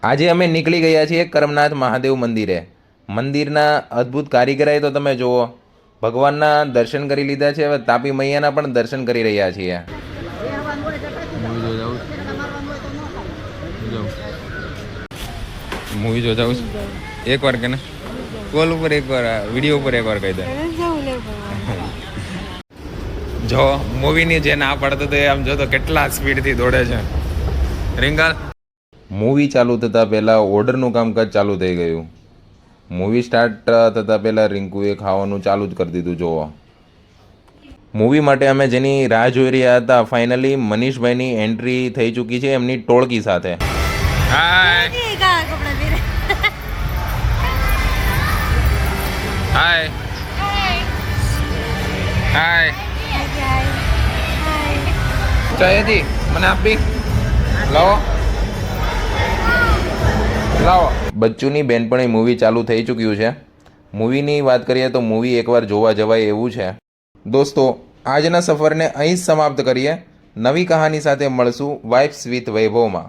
આજે અમે નીકળી ગયા છીએ કરમનાથ મહાદેવ મંદિરે. મંદિરના અદ્ભુત કારીગરાઈ તો તમે જુઓ. ભગવાનના દર્શન કરી લીધા છે, હવે તાપી મૈયાના પણ દર્શન કરી રહ્યા છીએ. મૂવી જો જાઉં એક વાર કે ને કોલ ઉપર એક વાર વિડીયો ઉપર એક વાર કહી દે. જો મૂવીની જે ના પડતો તો આમ જો તો કેટલા સ્પીડથી દોડે છે. રિંગલ મૂવી ચાલુ થતાં પહેલાં ઓર્ડરનું કામકાજ ચાલુ થઈ ગયું. મૂવી સ્ટાર્ટ થતાં પહેલાં રિંકુએ ખાવાનું ચાલુ જ કરી દીધું. જુઓ, મૂવી માટે અમે જેની રાહ જોઈ રહ્યા હતા, ફાઇનલી મનીષભાઈની એન્ટ્રી થઈ ચૂકી છે એમની ટોળકી સાથે. હાય હાય હાય ચાયજી મને આપી લાવો લાવો. બચ્ચુની બેનપણી મૂવી ચાલુ થઈ ચૂક્યું છે. મૂવીની વાત કરીએ તો મૂવી એકવાર જોવા જવાય એવું છે. દોસ્તો, આજના સફરને અહીં જ સમાપ્ત કરીએ. નવી કહાની સાથે મળશું વાઇબ્સ વિથ વૈભવમાં.